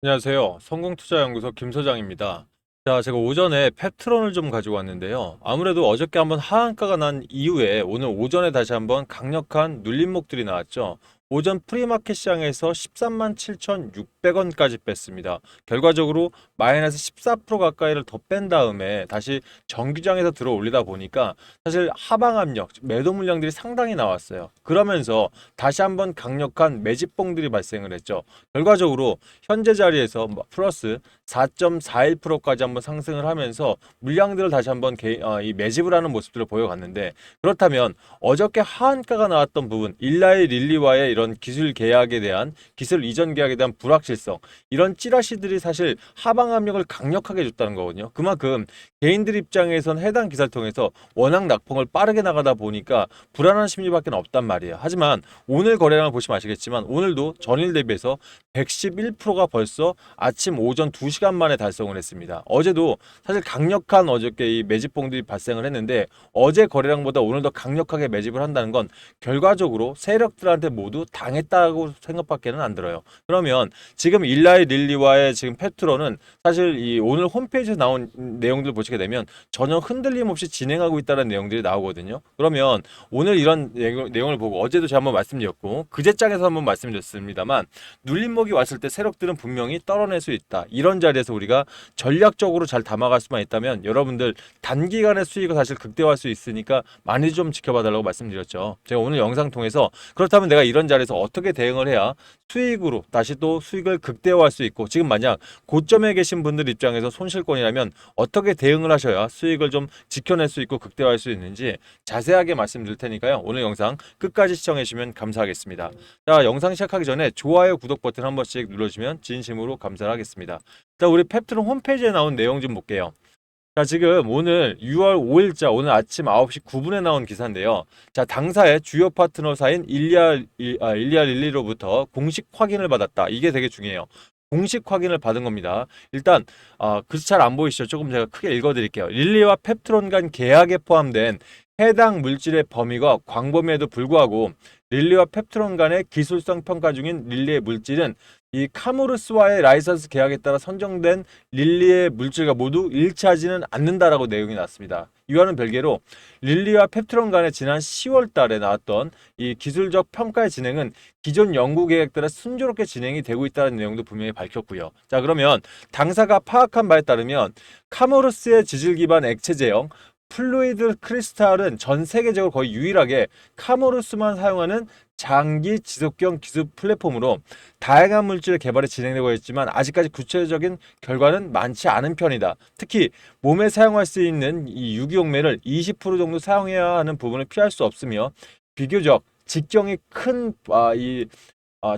안녕하세요. 성공투자연구소 김소장입니다. 자, 제가 오전에 펩트론을 좀 가지고 왔는데요. 아무래도 어저께 한번 하한가가 난 이후에 오늘 오전에 다시 한번 강력한 눌림목들이 나왔죠. 오전 프리마켓 시장에서 13만 7,600원까지 뺐습니다. 결과적으로 마이너스 14% 가까이를 더 뺀 다음에 다시 정규장에서 들어 올리다 보니까 사실 하방 압력, 매도 물량들이 상당히 나왔어요. 그러면서 다시 한번 강력한 매집봉들이 발생을 했죠. 결과적으로 현재 자리에서 플러스 4.41%까지 한번 상승을 하면서 물량들을 다시 한번 이 매집을 하는 모습들을 보여갔는데, 그렇다면 어저께 하한가가 나왔던 부분, 일라이 릴리와의 이런 기술 계약에 대한 기술 이전 계약에 대한 불확실성, 이런 찌라시들이 사실 하방 압력을 강력하게 줬다는 거거든요. 그만큼 개인들 입장에선 해당 기사를 통해서 워낙 낙폭을 빠르게 나가다 보니까 불안한 심리밖에 없단 말이에요. 하지만 오늘 거래량을 보시면 아시겠지만 오늘도 전일 대비해서 111%가 벌써 아침 오전 2시간 만에 달성을 했습니다. 어제도 사실 강력한 어저께 이 매집봉들이 발생을 했는데, 어제 거래량보다 오늘 더 강력하게 매집을 한다는 건 결과적으로 세력들한테 모두 당했다고 생각밖에는 안 들어요. 그러면 지금 일라이 릴리와의 지금 페트로는 사실 이 오늘 홈페이지에 나온 내용들 보시게 되면 전혀 흔들림 없이 진행하고 있다는 내용들이 나오거든요. 그러면 오늘 이런 내용을 보고, 어제도 제가 한번 말씀드렸고 그제장에서 한번 말씀드렸습니다만, 눌림목이 왔을 때 세력들은 분명히 떨어낼 수 있다. 이런 자리에서 우리가 전략적으로 잘 담아갈 수만 있다면 여러분들 단기간의 수익을 사실 극대화할 수 있으니까 많이 좀 지켜봐 달라고 말씀드렸죠. 제가 오늘 영상 통해서 그렇다면 내가 이런 자리에서 어떻게 대응을 해야 수익으로 다시 또 수익을 극대화할 수 있고, 지금 만약 고점에 계신 분들 입장에서 손실권이라면 어떻게 대응을 하셔야 수익을 좀 지켜낼 수 있고 극대화할 수 있는지 자세하게 말씀드릴 테니까요. 오늘 영상 끝까지 시청해 주시면 감사하겠습니다. 자, 영상 시작하기 전에 좋아요, 구독 버튼 한 번씩 눌러주시면 진심으로 감사를 하겠습니다. 자, 우리 펩트론 홈페이지에 나온 내용 좀 볼게요. 자, 지금 오늘 6월 5일자 오늘 아침 9시 9분에 나온 기사인데요. 자, 당사의 주요 파트너사인 일리아 릴리로부터 공식 확인을 받았다. 이게 되게 중요해요. 공식 확인을 받은 겁니다. 일단 글씨 잘 안 보이시죠? 조금 제가 크게 읽어드릴게요. 릴리와 펩트론 간 계약에 포함된 해당 물질의 범위가 광범위에도 불구하고 릴리와 펩트론 간의 기술성 평가 중인 릴리의 물질은 이 카모르스와의 라이선스 계약에 따라 선정된 릴리의 물질과 모두 일치하지는 않는다라고 내용이 났습니다. 이와는 별개로 릴리와 펩트론 간의 지난 10월 달에 나왔던 이 기술적 평가의 진행은 기존 연구 계획 따라 순조롭게 진행이 되고 있다는 내용도 분명히 밝혔고요. 자, 그러면 당사가 파악한 바에 따르면 카모르스의 지질 기반 액체 제형 플루이드 크리스탈은 전 세계적으로 거의 유일하게 카모르스만 사용하는 장기 지속형 기술 플랫폼으로 다양한 물질의 개발이 진행되고 있지만 아직까지 구체적인 결과는 많지 않은 편이다. 특히 몸에 사용할 수 있는 이 유기용매를 20% 정도 사용해야 하는 부분을 피할 수 없으며 비교적 직경이 큰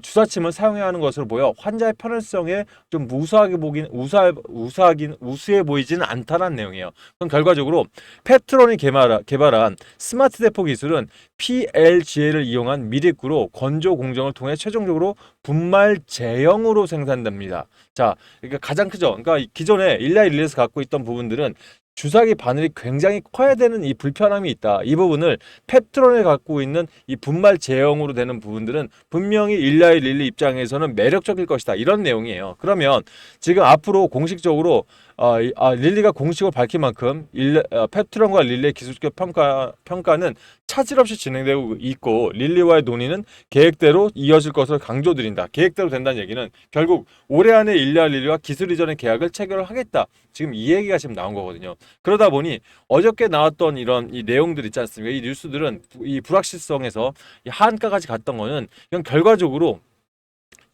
주사침을 사용해야 하는 것으로 보여 환자의 편의성에 좀 우수해 보이지는 않다는 내용이에요. 그럼 결과적으로 페트론이 개발한 스마트 대포 기술은 PLGA를 이용한 미립구로 건조 공정을 통해 최종적으로 분말 제형으로 생산됩니다. 자, 그러니까 가장 크죠. 그러니까 기존에 일라이 릴리에서 갖고 있던 부분들은 주사기 바늘이 굉장히 커야 되는 이 불편함이 있다. 이 부분을 펩트론에 갖고 있는 이 분말 제형으로 되는 부분들은 분명히 일라이 릴리 입장에서는 매력적일 것이다. 이런 내용이에요. 그러면 지금 앞으로 공식적으로 릴리가 공식으로 밝힌 만큼 펩트론과 릴리의 기술적 평가는 차질 없이 진행되고 있고, 릴리와의 논의는 계획대로 이어질 것을 강조드린다. 계획대로 된다는 얘기는 결국 올해 안에 일리아 릴리와 기술 이전의 계약을 체결을 하겠다. 지금 이 얘기가 지금 나온 거거든요. 그러다 보니 어저께 나왔던 이런 이 내용들 있지 않습니까? 이 뉴스들은 이 불확실성에서 이 한가까지 갔던 거는 그냥 결과적으로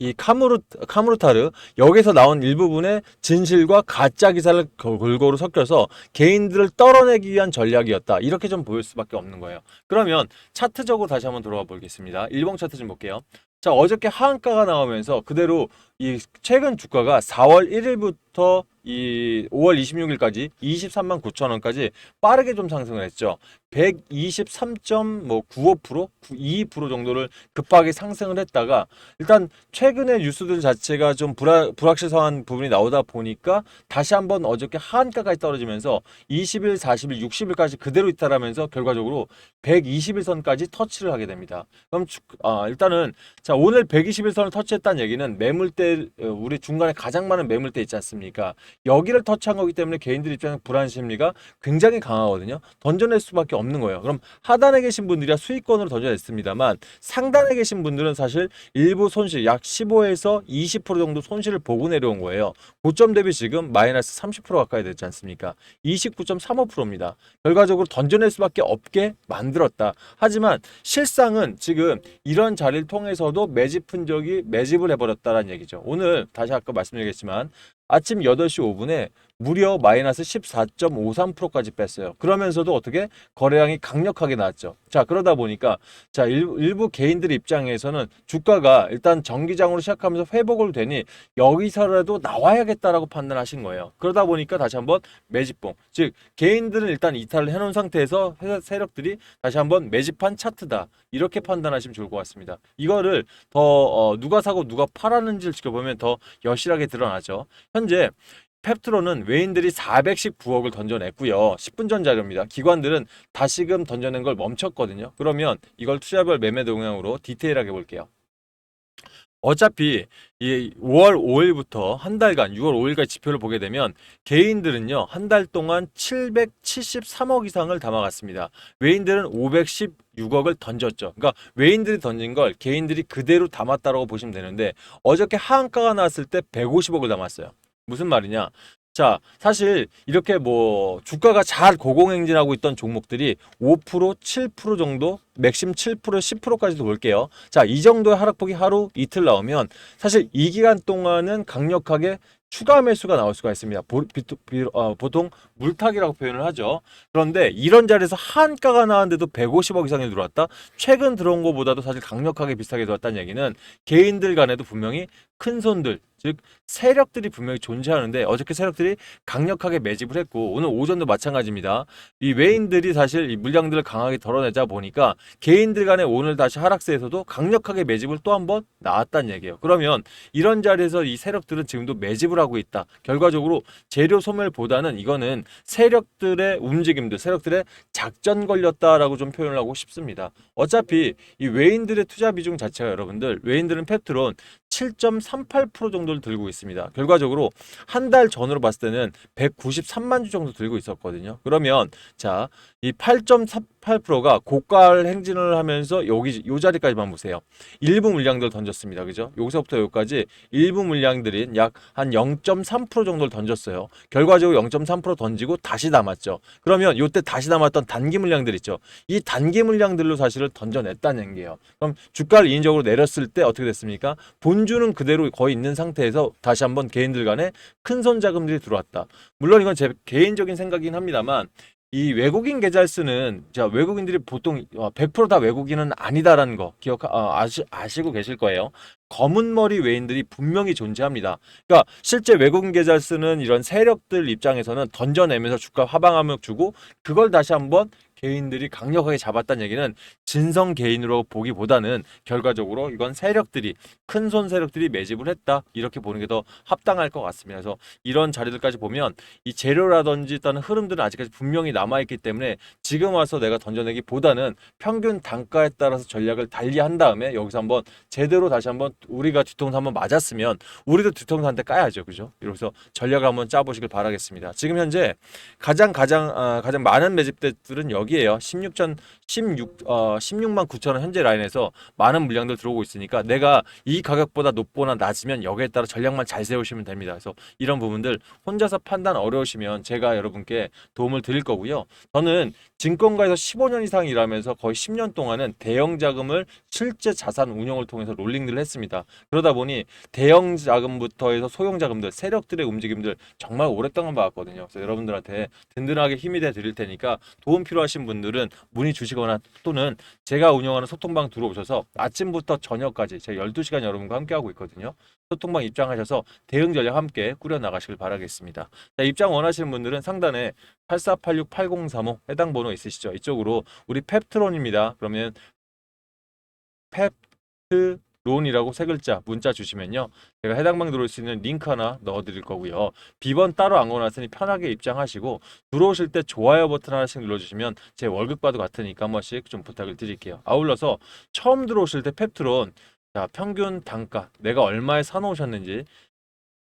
이 카무르타르 여기서 나온 일부분의 진실과 가짜 기사를 골고루 섞여서 개인들을 떨어내기 위한 전략이었다. 이렇게 좀 보일 수밖에 없는 거예요. 그러면 차트적으로 다시 한번 돌아가 보겠습니다. 일봉 차트 좀 볼게요. 자, 어저께 하한가가 나오면서 그대로 이 최근 주가가 4월 1일부터 이 5월 26일까지 23만 9천 원까지 빠르게 좀 상승을 했죠. 123.95%, 22% 정도를 급하게 상승을 했다가 일단 최근에 뉴스들 자체가 좀 불확실성한 부분이 나오다 보니까 다시 한번 어저께 하한가까지 떨어지면서 20일, 40일, 60일까지 그대로 이탈하면서 결과적으로 120일선까지 터치를 하게 됩니다. 그럼 일단은 자, 오늘 121선을 터치했다는 얘기는 매물대, 우리 중간에 가장 많은 매물대 있지 않습니까? 여기를 터치한 거기 때문에 개인들 입장에 불안 심리가 굉장히 강하거든요. 던져낼 수밖에 없는 거예요. 그럼 하단에 계신 분들이야 수익권으로 던져냈습니다만 상단에 계신 분들은 사실 일부 손실 약 15에서 20% 정도 손실을 보고 내려온 거예요. 고점 대비 지금 마이너스 30% 가까이 됐지 않습니까? 29.35%입니다. 결과적으로 던져낼 수밖에 없게 만들었다. 하지만 실상은 지금 이런 자리를 통해서도 매집 흔적이 매집을 해버렸다는 얘기죠. 오늘 다시 아까 말씀드리겠지만 아침 8시 5분에 무려 마이너스 14.53%까지 뺐어요. 그러면서도 어떻게 거래량이 강력하게 나왔죠. 자, 그러다 보니까 자, 일부 개인들 입장에서는 주가가 일단 정기장으로 시작하면서 회복을 되니 여기서라도 나와야겠다라고 판단하신 거예요. 그러다 보니까 다시 한번 매집봉. 즉 개인들은 일단 이탈을 해놓은 상태에서 세력들이 다시 한번 매집한 차트다. 이렇게 판단하시면 좋을 것 같습니다. 이거를 더 누가 사고 누가 팔았는지를 지켜보면 더 여실하게 드러나죠. 현재 펩트론은 외인들이 419억을 던져냈고요. 10분 전 자료입니다. 기관들은 다시금 던져낸 걸 멈췄거든요. 그러면 이걸 투자별 매매 동향으로 디테일하게 볼게요. 어차피 이 5월 5일부터 한 달간 6월 5일까지 지표를 보게 되면 개인들은요 한 달 동안 773억 이상을 담아갔습니다. 외인들은 516억을 던졌죠. 그러니까 외인들이 던진 걸 개인들이 그대로 담았다라고 보시면 되는데 어저께 하한가가 나왔을 때 150억을 담았어요. 무슨 말이냐? 자, 사실 이렇게 뭐 주가가 잘 고공행진하고 있던 종목들이 5%, 7% 정도, 맥심 7%, 10%까지도 볼게요. 자, 이 정도의 하락폭이 하루 이틀 나오면 사실 이 기간 동안은 강력하게 추가 매수가 나올 수가 있습니다. 보통 물타기라고 표현을 하죠. 그런데 이런 자리에서 한가가 나왔는데도 150억 이상이 들어왔다? 최근 들어온 것보다도 사실 강력하게 비슷하게 들어왔다는 얘기는 개인들 간에도 분명히 큰 손들, 즉 세력들이 분명히 존재하는데 어저께 세력들이 강력하게 매집을 했고 오늘 오전도 마찬가지입니다. 이 외인들이 사실 이 물량들을 강하게 덜어내자 보니까 개인들 간에 오늘 다시 하락세에서도 강력하게 매집을 또 한번 나왔다는 얘기예요. 그러면 이런 자리에서 이 세력들은 지금도 매집을 하고 있다. 결과적으로 재료 소멸보다는 이거는 세력들의 움직임들, 세력들의 작전 걸렸다라고 좀 표현을 하고 싶습니다. 어차피 이 외인들의 투자 비중 자체가 여러분들 외인들은 펩트론 7.38% 정도를 들고 있습니다. 결과적으로 한 달 전으로 봤을 때는 193만 주 정도 들고 있었거든요. 그러면 자, 이 8.38%가 고가 행진을 하면서 여기 요 자리까지만 보세요. 일부 물량들 던졌습니다. 그죠? 여기서부터 여기까지 일부 물량들이 약 한 0.3% 정도를 던졌어요. 결과적으로 0.3% 던지고 다시 남았죠. 그러면 이때 다시 남았던 단기 물량들 있죠. 이 단기 물량들로 사실을 던져냈다는 얘기예요. 그럼 주가를 인위적으로 내렸을 때 어떻게 됐습니까? 본주는 그대로 거의 있는 상태에서 다시 한번 개인들 간에 큰손 자금들이 들어왔다. 물론 이건 제 개인적인 생각이긴 합니다만 이 외국인 계좌를 자 외국인들이 보통 100%다 외국인은 아니다라는 거 아시고 계실 거예요. 검은 머리 외인들이 분명히 존재합니다. 그러니까 실제 외국인 계좌를 쓰는 이런 세력들 입장에서는 던져내면서 주가 하방압력 주고 그걸 다시 한번 개인들이 강력하게 잡았다는 얘기는 진성 개인으로 보기보다는 결과적으로 이건 세력들이 큰 손 세력들이 매집을 했다 이렇게 보는 게 더 합당할 것 같습니다. 그래서 이런 자리들까지 보면 이 재료라든지 일단은 흐름들은 아직까지 분명히 남아있기 때문에 지금 와서 내가 던져내기보다는 평균 단가에 따라서 전략을 달리한 다음에 여기서 한번 제대로 다시 한번 우리가 뒤통수 한번 맞았으면 우리도 뒤통수 한 대 까야죠. 그죠? 이러면서 전략을 한번 짜보시길 바라겠습니다. 지금 현재 가장 많은 매집대들은 여기에요. 16만 9천 원 현재 라인에서 많은 물량들 들어오고 있으니까 내가 이 가격보다 높거나 낮으면 여기에 따라 전략만 잘 세우시면 됩니다. 그래서 이런 부분들 혼자서 판단 어려우시면 제가 여러분께 도움을 드릴 거고요. 저는 증권가에서 15년 이상 일하면서 거의 10년 동안은 대형 자금을 실제 자산 운용을 통해서 롤링들을 했습니다. 그러다 보니 대형 자금부터 해서 소형 자금들, 세력들의 움직임들 정말 오랫동안 봐왔거든요. 그래서 여러분들한테 든든하게 힘이 돼 드릴 테니까 도움 필요하신 필요하신 분들은 문의 주시거나 또는 제가 운영하는 소통방 들어오셔서 아침부터 저녁까지 제가 12시간 여러분과 함께하고 있거든요. 소통방 입장하셔서 대응 전략 함께 꾸려나가시길 바라겠습니다. 자, 입장 원하시는 분들은 상단에 8486-8035 해당 번호 있으시죠? 이쪽으로 우리 펩트론입니다. 그러면 펩트론이라고 세 글자 문자 주시면요. 제가 해당 방 들어올 수 있는 링크 하나 넣어드릴 거고요. 비번 따로 안 걸어놨으니 편하게 입장하시고 들어오실 때 좋아요 버튼 하나씩 눌러주시면 제 월급과도 같으니까 한 번씩 좀 부탁을 드릴게요. 아울러서 처음 들어오실 때 펩트론 자, 평균 단가 내가 얼마에 사놓으셨는지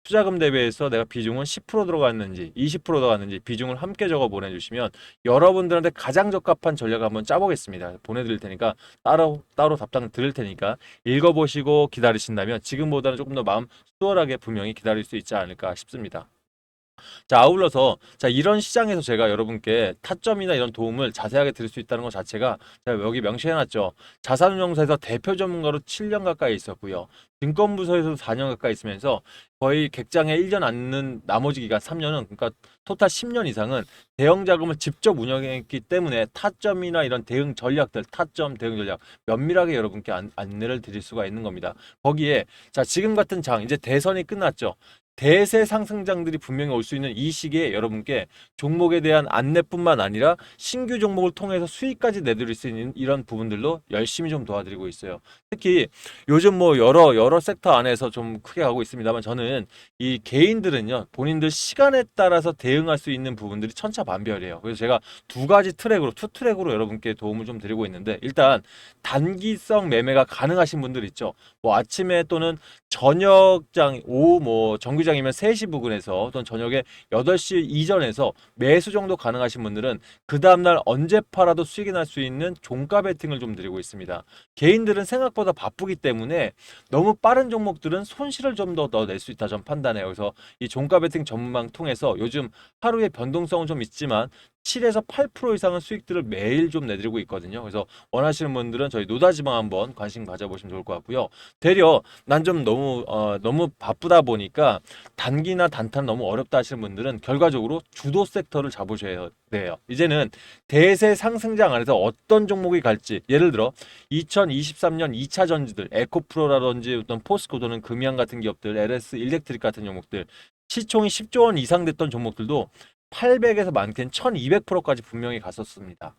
투자금 대비해서 내가 비중은 10% 들어갔는지 20% 들어갔는지 비중을 함께 적어 보내주시면 여러분들한테 가장 적합한 전략을 한번 짜보겠습니다. 보내드릴 테니까 따로 답장 드릴 테니까 읽어보시고 기다리신다면 지금보다는 조금 더 마음 수월하게 분명히 기다릴 수 있지 않을까 싶습니다. 자, 아울러서 자, 이런 시장에서 제가 여러분께 타점이나 이런 도움을 자세하게 드릴 수 있다는 것 자체가 제가 여기 명시해놨죠. 자산운용사에서 대표 전문가로 7년 가까이 있었고요. 증권부서에서도 4년 가까이 있으면서 거의 객장에 1년 앉는 나머지 기간 3년은 그러니까 토탈 10년 이상은 대형 자금을 직접 운영했기 때문에 타점이나 이런 대응 전략들, 타점 대응 전략 면밀하게 여러분께 안내를 드릴 수가 있는 겁니다. 거기에 자, 지금 같은 장 이제 대선이 끝났죠. 대세 상승장들이 분명히 올 수 있는 이 시기에 여러분께 종목에 대한 안내뿐만 아니라 신규 종목을 통해서 수익까지 내드릴 수 있는 이런 부분들로 열심히 좀 도와드리고 있어요. 특히 요즘 뭐 여러 섹터 안에서 좀 크게 가고 있습니다만 저는 이 개인들은요 본인들 시간에 따라서 대응할 수 있는 부분들이 천차만별이에요. 그래서 제가 두 가지 트랙으로 투 트랙으로 여러분께 도움을 좀 드리고 있는데 일단 단기성 매매가 가능하신 분들 있죠. 뭐 아침에 또는 저녁장 오후 뭐 정규장이면 3시 부근에서 또는 저녁에 8시 이전에서 매수 정도 가능하신 분들은 그 다음날 언제 팔아도 수익이 날 수 있는 종가 베팅을 좀 드리고 있습니다. 개인들은 생각보다 바쁘기 때문에 너무 빠른 종목들은 손실을 좀 더 낼 수 있다 좀 판단해요. 그래서 이 종가 베팅 전문망 통해서 요즘 하루의 변동성은 좀 있지만 7에서 8% 이상은 수익들을 매일 좀 내드리고 있거든요. 그래서 원하시는 분들은 저희 노다지방 한번 관심 가져보시면 좋을 것 같고요. 되려 난 좀 너무 바쁘다 보니까 단기나 단타는 너무 어렵다 하시는 분들은 결과적으로 주도 섹터를 잡으셔야 돼요. 이제는 대세 상승장 안에서 어떤 종목이 갈지 예를 들어 2023년 2차 전지들 에코프로라든지 어떤 포스코 또는 금양 같은 기업들 LS 일렉트릭 같은 종목들 시총이 10조 원 이상 됐던 종목들도 800에서 많게는 1200%까지 분명히 갔었습니다.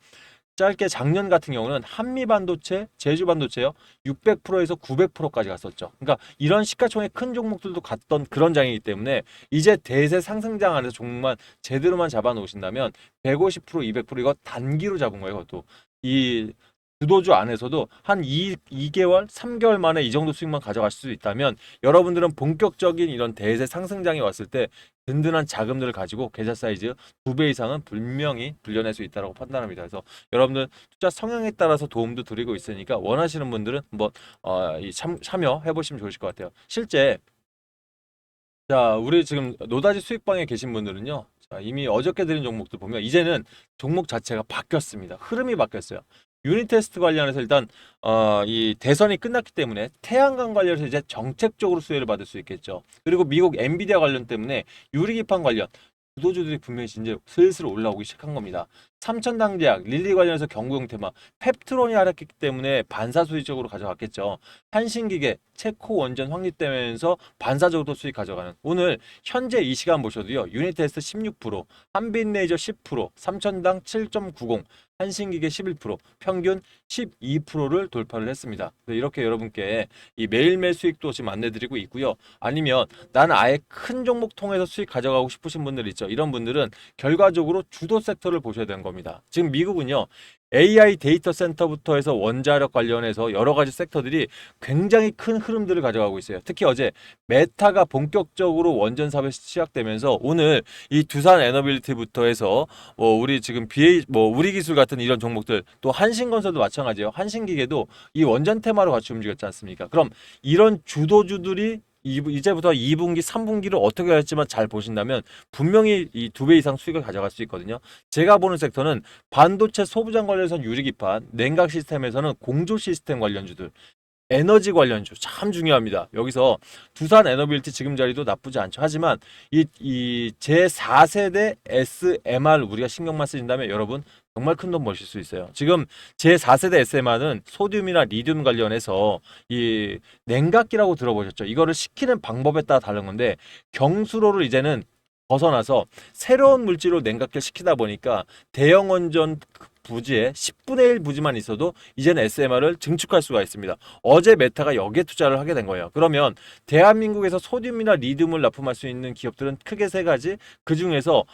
짧게 작년 같은 경우는 한미반도체, 제주반도체요 600%에서 900%까지 갔었죠. 그러니까 이런 시가총액 큰 종목들도 갔던 그런 장이기 때문에 이제 대세 상승장 안에서 종목만 제대로만 잡아 놓으신다면 150%, 200% 이거 단기로 잡은 거예요. 그것도 이 주도주 안에서도 한 2개월, 3개월 만에 이 정도 수익만 가져가실 수 있다면 여러분들은 본격적인 이런 대세 상승장이 왔을 때 든든한 자금들을 가지고 계좌 사이즈 2배 이상은 분명히 불려낼 수 있다고 판단합니다. 그래서 여러분들 투자 성향에 따라서 도움도 드리고 있으니까 원하시는 분들은 한번 참여해 보시면 좋으실 것 같아요. 실제 자, 우리 지금 노다지 수익방에 계신 분들은요. 자, 이미 어저께 드린 종목들 보면 이제는 종목 자체가 바뀌었습니다. 흐름이 바뀌었어요. 유닛 테스트 관련해서 일단 이 대선이 끝났기 때문에 태양광 관련해서 이제 정책적으로 수혜를 받을 수 있겠죠. 그리고 미국 엔비디아 관련 때문에 유리기판 관련 주도주들이 분명히 이제 슬슬 올라오기 시작한 겁니다. 삼천당제약, 릴리 관련해서 경구용 테마, 펩트론이 하락했기 때문에 반사수익적으로 가져갔겠죠. 한신기계, 체코 원전 확립되면서 반사적으로 수익 가져가는. 오늘 현재 이 시간 보셔도요. 유니테스트 16%, 한빛레이저 10%, 삼천당 7.90, 한신기계 11%, 평균 12%를 돌파를 했습니다. 이렇게 여러분께 이 매일매일 수익도 지금 안내드리고 있고요. 아니면 나는 아예 큰 종목 통해서 수익 가져가고 싶으신 분들 있죠. 이런 분들은 결과적으로 주도 섹터를 보셔야 되는 겁니다. 지금 미국은요. AI 데이터 센터부터 해서 원자력 관련해서 여러 가지 섹터들이 굉장히 큰 흐름들을 가져가고 있어요. 특히 어제 메타가 본격적으로 원전 사업이 시작되면서 오늘 이 두산 에너빌리티부터 해서 우리 지금 우리 기술 같은 이런 종목들 또 한신건설도 마찬가지예요. 한신기계도 이 원전 테마로 같이 움직였지 않습니까? 그럼 이런 주도주들이 이제부터 2분기, 3분기를 어떻게 할지만 잘 보신다면 분명히 이 2배 이상 수익을 가져갈 수 있거든요. 제가 보는 섹터는 반도체 소부장 관련해서는 유리기판, 냉각 시스템에서는 공조 시스템 관련주들, 에너지 관련주 참 중요합니다. 여기서 두산 에너빌티 지금 자리도 나쁘지 않죠. 하지만 이 제4세대 SMR 우리가 신경만 쓰신다면 여러분 정말 큰 돈 버실 수 있어요. 지금 제 4세대 SMR은 소듐이나 리튬 관련해서 이 냉각기라고 들어보셨죠? 이거를 식히는 방법에 따라 다른 건데 경수로를 이제는 벗어나서 새로운 물질로 냉각기를 시키다 보니까 대형 원전 부지에 10분의 1 부지만 있어도 이제는 SMR을 증축할 수가 있습니다. 어제 메타가 여기에 투자를 하게 된 거예요. 그러면 대한민국에서 소듐이나 리튬을 납품할 수 있는 기업들은 크게 세 가지. 그 중에서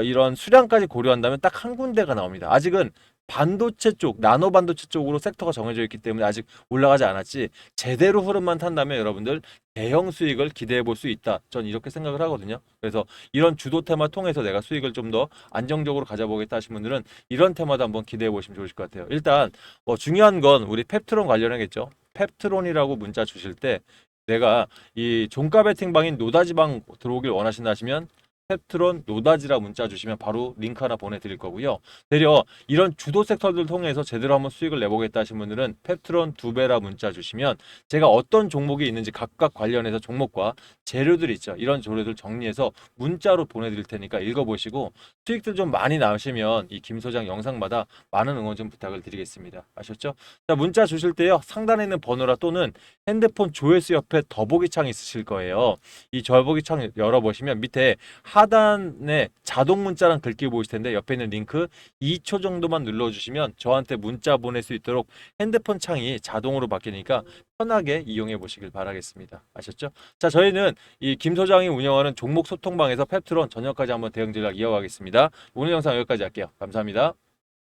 이런 수량까지 고려한다면 딱 한 군데가 나옵니다. 아직은 반도체 쪽, 나노 반도체 쪽으로 섹터가 정해져 있기 때문에 아직 올라가지 않았지, 제대로 흐름만 탄다면 여러분들 대형 수익을 기대해 볼 수 있다. 전 이렇게 생각을 하거든요. 그래서 이런 주도 테마 통해서 내가 수익을 좀 더 안정적으로 가져보겠다 하신 분들은 이런 테마도 한번 기대해 보시면 좋으실 것 같아요. 일단 뭐 중요한 건 우리 펩트론 관련하겠죠. 펩트론이라고 문자 주실 때 내가 이 종가 베팅방인 노다지방 들어오길 원하신다 하시면 펩트론 노다지라 문자 주시면 바로 링크 하나 보내드릴 거고요. 되려 이런 주도 섹터들 통해서 제대로 한번 수익을 내보겠다 하신 분들은 펩트론 2배라 문자 주시면 제가 어떤 종목이 있는지 각각 관련해서 종목과 재료들 있죠. 이런 재료들 정리해서 문자로 보내드릴 테니까 읽어보시고 수익들 좀 많이 나오시면 이 김 소장 영상마다 많은 응원 좀 부탁을 드리겠습니다. 아셨죠? 자, 문자 주실 때요. 상단에 있는 번호라 또는 핸드폰 조회수 옆에 더보기 창이 있으실 거예요. 이 더보기 창 열어보시면 밑에 하단에 자동 문자란 글귀 보이실 텐데 옆에 있는 링크 2초 정도만 눌러주시면 저한테 문자 보낼 수 있도록 핸드폰 창이 자동으로 바뀌니까 편하게 이용해 보시길 바라겠습니다. 아셨죠? 자, 저희는 이 김 소장이 운영하는 종목 소통방에서 펩트론 저녁까지 한번 대응 전략 이어가겠습니다. 오늘 영상 여기까지 할게요. 감사합니다.